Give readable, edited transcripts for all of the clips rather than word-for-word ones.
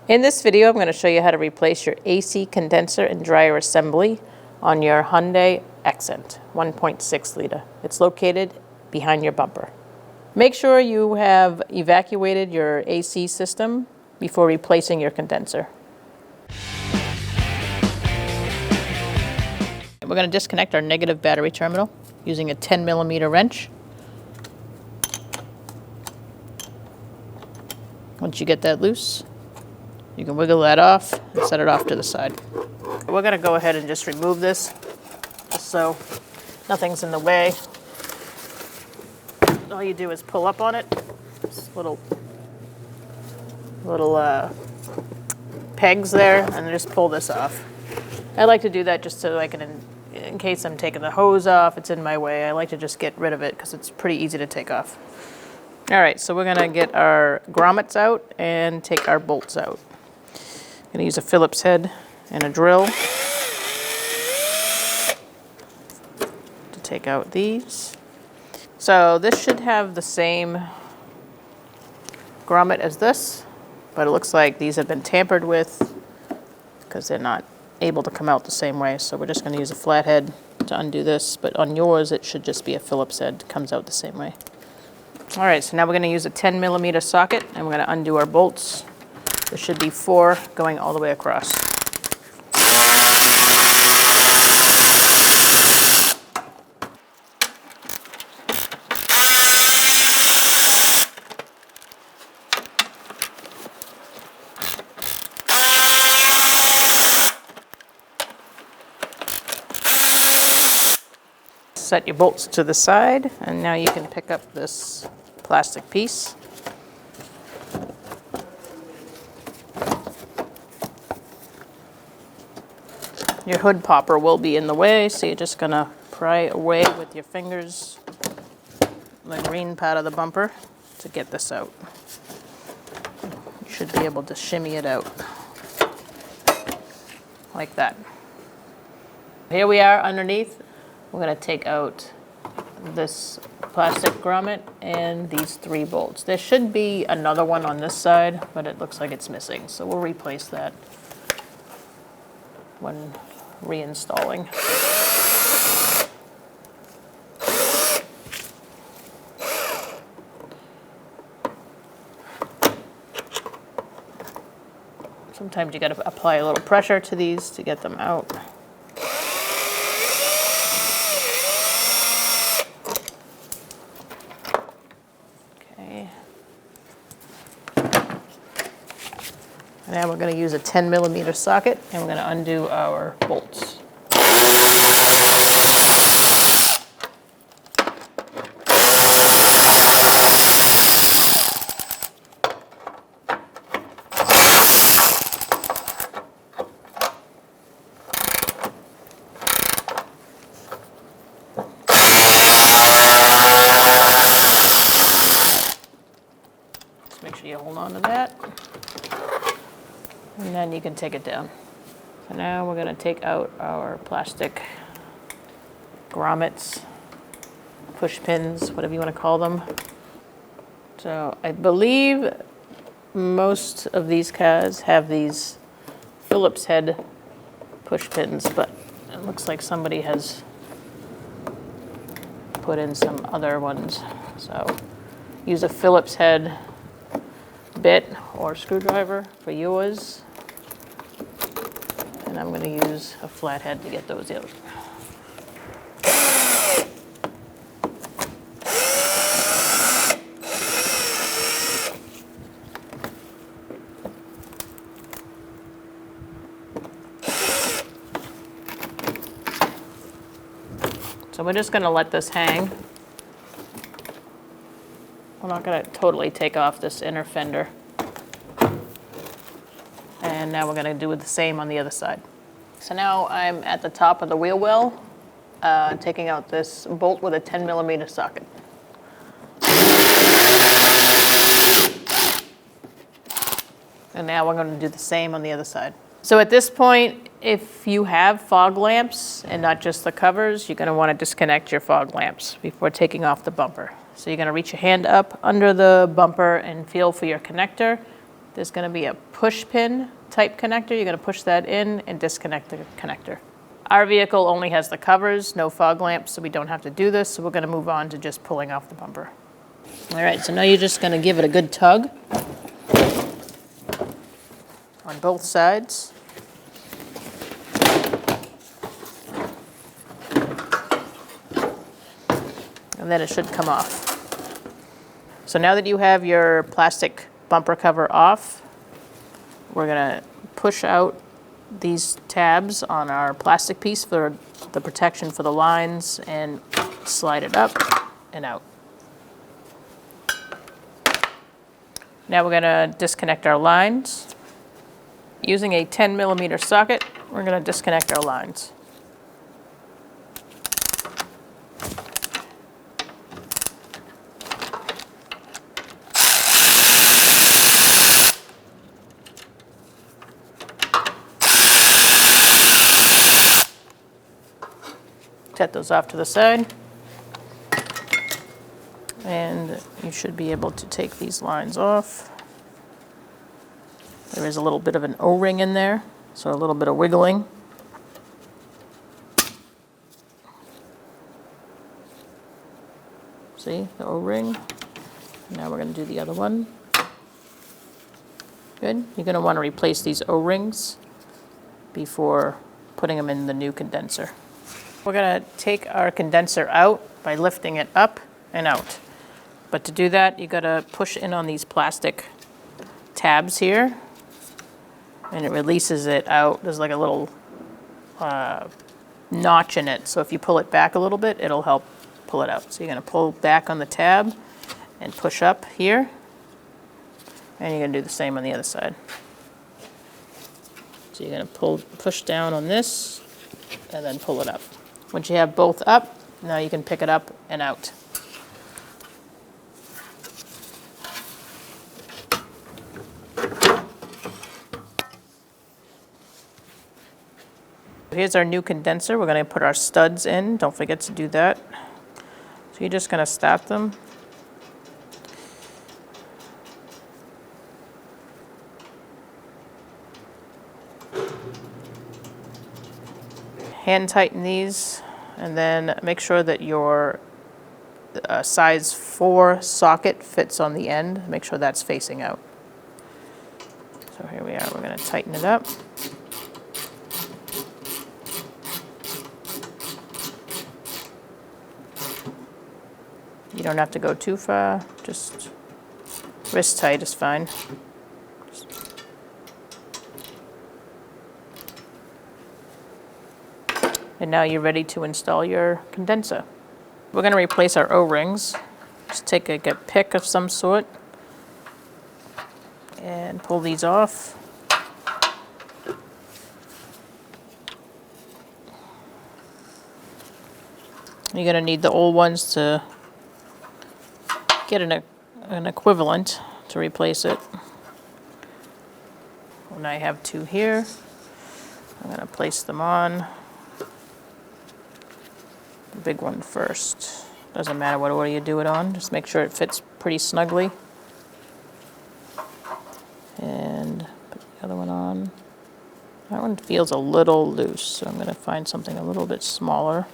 In this video, I'm going to show you how to replace your AC condenser and dryer assembly on your Hyundai Accent 1.6 liter. It's located behind your bumper. Make sure you have evacuated your AC system before replacing your condenser. We're going to disconnect our negative battery terminal using a 10mm wrench. Once you get that loose, you can wiggle that off and set it off to the side. We're going to go ahead and just remove this, just so nothing's in the way. All you do is pull up on it. Just little pegs there, and just pull this off. I like to do that just so I can, in case I'm taking the hose off, it's in my way. I like to just get rid of it because it's pretty easy to take off. All right, so we're going to get our grommets out and take our bolts out. I'm going to use a Phillips head and a drill to take out these. So this should have the same grommet as this, but it looks like these have been tampered with because they're not able to come out the same way. So we're just going to use a flathead to undo this, but on yours it should just be a Phillips head. It comes out the same way. All right, so now we're going to use a 10mm socket, and we're going to undo our bolts. There should be 4 going all the way across. Set your bolts to the side, and now you can pick up this plastic piece. Your hood popper will be in the way, so you're just gonna pry away with your fingers the green part of the bumper to get this out. You should be able to shimmy it out like that. Here we are underneath. We're going to take out this plastic grommet and these 3 bolts. There should be another one on this side, but it looks like it's missing. So we'll replace that when reinstalling. Sometimes you got to apply a little pressure to these to get them out. Now we're going to use a 10mm socket, and we're going to undo our bolts. Just make sure you hold on to that. And then you can take it down. So now we're going to take out our plastic grommets, push pins, whatever you want to call them. So I believe most of these cars have these Phillips head push pins, but it looks like somebody has put in some other ones. So use a Phillips head bit or screwdriver for yours. And I'm going to use a flathead to get those out. So we're just going to let this hang. We're not going to totally take off this inner fender. And now we're going to do the same on the other side. So now I'm at the top of the wheel well, taking out this bolt with a 10mm socket. And now we're going to do the same on the other side. So at this point, if you have fog lamps and not just the covers, you're going to want to disconnect your fog lamps before taking off the bumper. So you're going to reach your hand up under the bumper and feel for your connector There's going to be a push pin type connector. You're going to push that in and disconnect the connector. Our vehicle only has the covers, no fog lamps, so we don't have to do this. So we're going to move on to just pulling off the bumper. All right, so now you're just going to give it a good tug on both sides. And then it should come off. So now that you have your plastic bumper cover off, we're going to push out these tabs on our plastic piece for the protection for the lines and slide it up and out. Now we're going to disconnect our lines. Using a 10mm socket, we're going to disconnect our lines. Set those off to the side. And you should be able to take these lines off. There is a little bit of an O-ring in there, so a little bit of wiggling. See the O-ring? Now we're going to do the other one. Good. You're going to want to replace these O-rings before putting them in the new condenser. We're going to take our condenser out by lifting it up and out. But to do that, you got to push in on these plastic tabs here, and it releases it out. There's like a little notch in it, so if you pull it back a little bit, it'll help pull it out. So you're going to pull back on the tab and push up here, and you're going to do the same on the other side. So you're going to push down on this, and then pull it up. Once you have both up, now you can pick it up and out. Here's our new condenser. We're going to put our studs in. Don't forget to do that. So you're just going to start them. Hand tighten these, and then make sure that your size 4 socket fits on the end. Make sure that's facing out. So here we are. We're going to tighten it up. You don't have to go too far, just wrist tight is fine. And now you're ready to install your condenser. We're going to replace our O-rings. Just take a pick of some sort and pull these off. You're going to need the old ones to get an equivalent to replace it. And I have 2 here. I'm going to place them on. The big one first. Doesn't matter what order you do it on, just make sure it fits pretty snugly. And put the other one on. That one feels a little loose, so I'm going to find something a little bit smaller.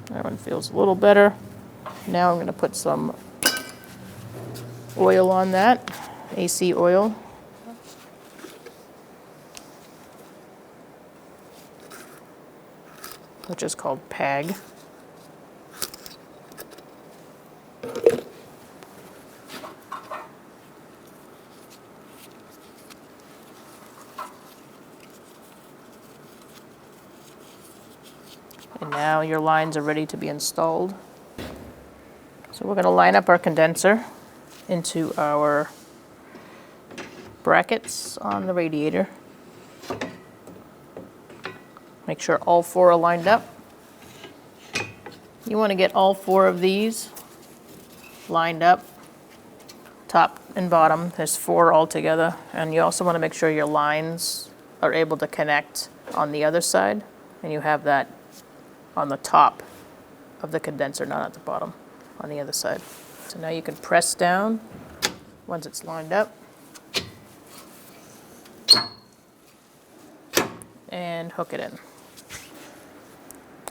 That one feels a little better. Now I'm going to put some oil on that, AC oil. Which is called PAG. And now your lines are ready to be installed. So we're going to line up our condenser into our brackets on the radiator. Make sure all 4 are lined up. You want to get all 4 of these lined up, top and bottom. There's 4 altogether. And you also want to make sure your lines are able to connect on the other side. And you have that on the top of the condenser, not at the bottom, on the other side. So now you can press down once it's lined up. And hook it in.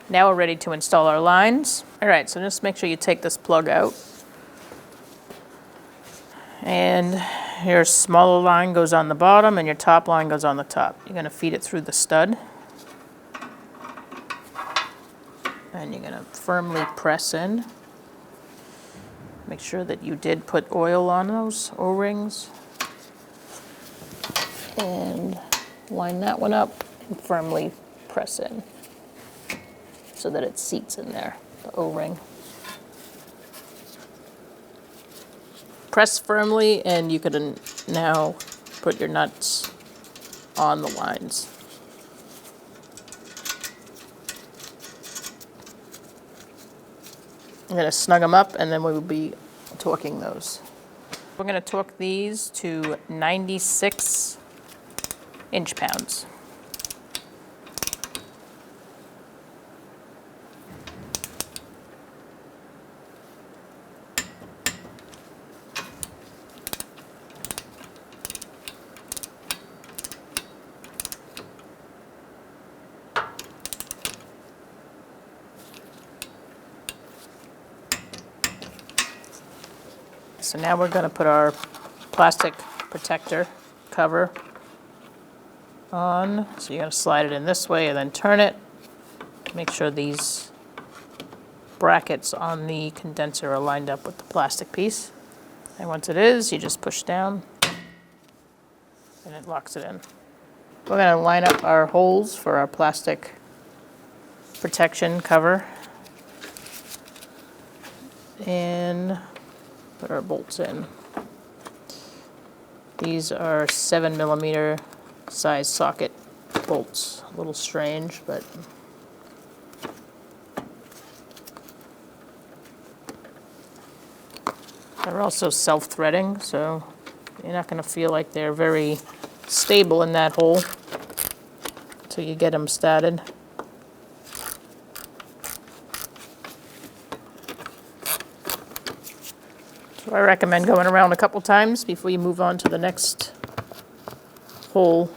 Now we're ready to install our lines. All right, so just make sure you take this plug out. And your smaller line goes on the bottom and your top line goes on the top. You're gonna feed it through the stud. And you're gonna firmly press in. Make sure that you did put oil on those O-rings. And line that one up and firmly press in so that it seats in there, the O-ring. Press firmly and you can now put your nuts on the lines. I'm going to snug them up and then we will be torquing those. We're going to torque these to 96 inch-pounds. So now we're going to put our plastic protector cover on. So you're going to slide it in this way and then turn it. Make sure these brackets on the condenser are lined up with the plastic piece. And once it is, you just push down and it locks it in. We're going to line up our holes for our plastic protection cover and put our bolts in. These are 7mm size socket bolts. A little strange, but they're also self-threading, so you're not going to feel like they're very stable in that hole until you get them started. So I recommend going around a couple times before you move on to the next hole.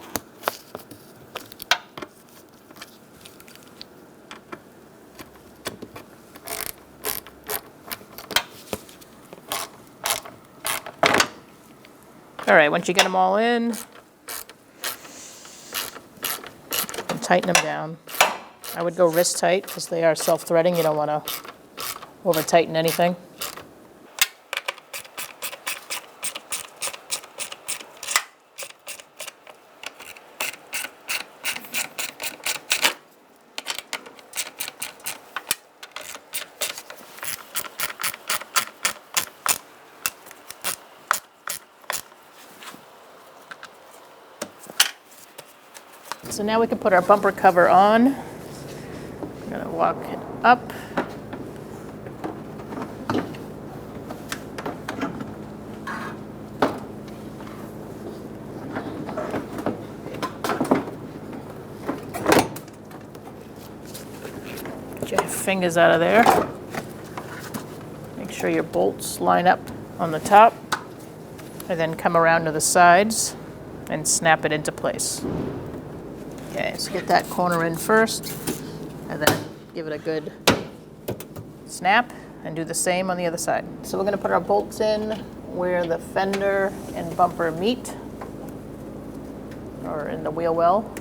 All right, once you get them all in, and tighten them down. I would go wrist tight because they are self-threading. You don't want to over-tighten anything. So now we can put our bumper cover on. I'm going to walk it up. Get your fingers out of there. Make sure your bolts line up on the top, and then come around to the sides and snap it into place. Okay, so get that corner in first, and then give it a good snap, and do the same on the other side. So we're going to put our bolts in where the fender and bumper meet, or in the wheel well.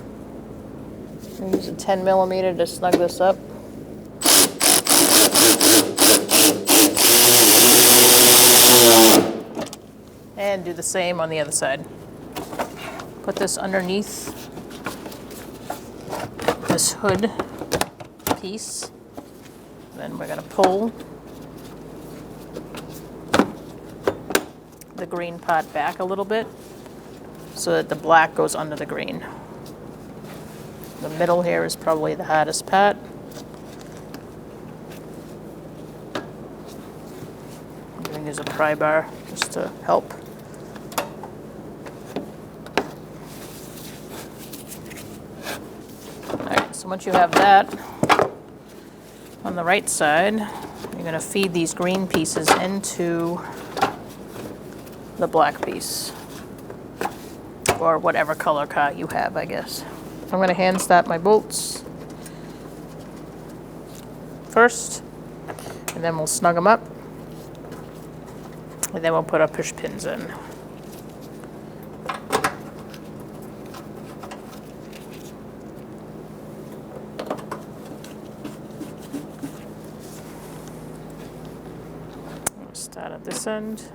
Use a 10mm to snug this up. And do the same on the other side. Put this underneath this hood piece. Then we're going to pull the green part back a little bit so that the black goes under the green. The middle here is probably the hardest part. I'm going to use a pry bar just to help. So once you have that on the right side, you're going to feed these green pieces into the black piece, or whatever color car you have, I guess. I'm going to hand start my bolts first, and then we'll snug them up, and then we'll put our push pins in. Start at this end.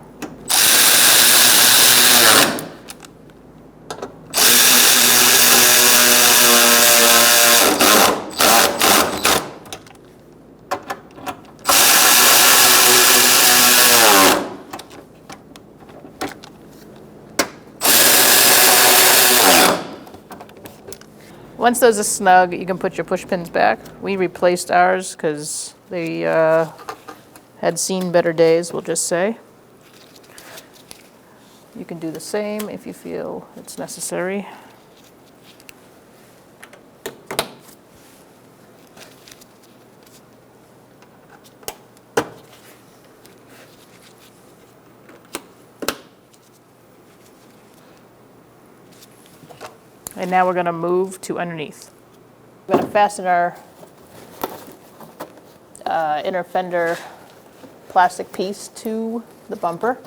Once those are snug, you can put your push pins back. We replaced ours because they had seen better days, we'll just say. You can do the same if you feel it's necessary. And now we're going to move to underneath. We're going to fasten our inner fender plastic piece to the bumper.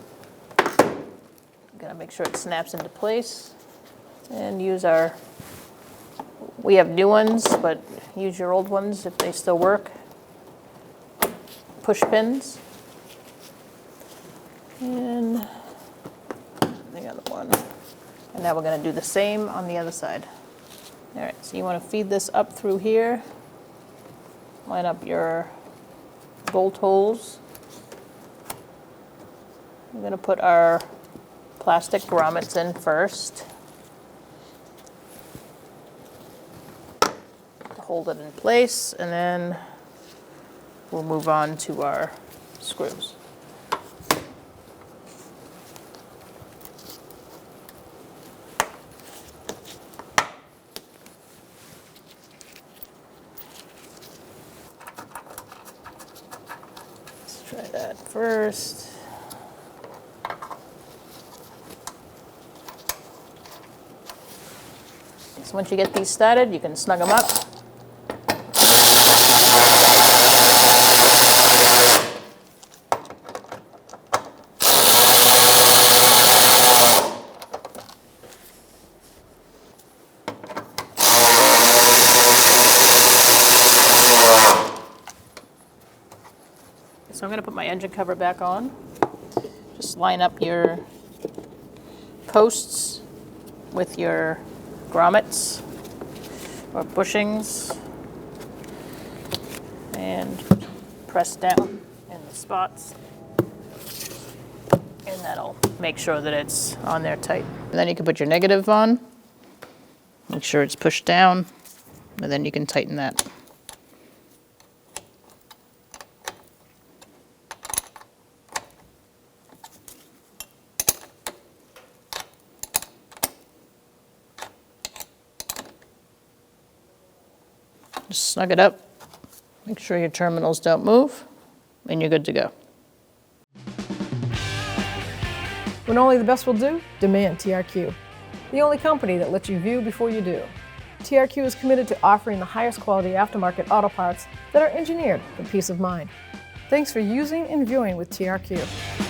I'm going to make sure it snaps into place and use our, we have new ones, but use your old ones if they still work. Push pins. And the other one. And now we're going to do the same on the other side. All right, so you want to feed this up through here. Line up your bolt holes. We're going to put our plastic grommets in first to hold it in place, and then we'll move on to our screws. Let's try that first. So once you get these started, you can snug them up. So I'm going to put my engine cover back on. Just line up your posts with your grommets or bushings and press down in the spots, and that'll make sure that it's on there tight. And then you can put your negative on, make sure it's pushed down, and then you can tighten that. Just snug it up, make sure your terminals don't move, and you're good to go. When only the best will do, demand TRQ. The only company that lets you view before you do. TRQ is committed to offering the highest quality aftermarket auto parts that are engineered for peace of mind. Thanks for using and viewing with TRQ.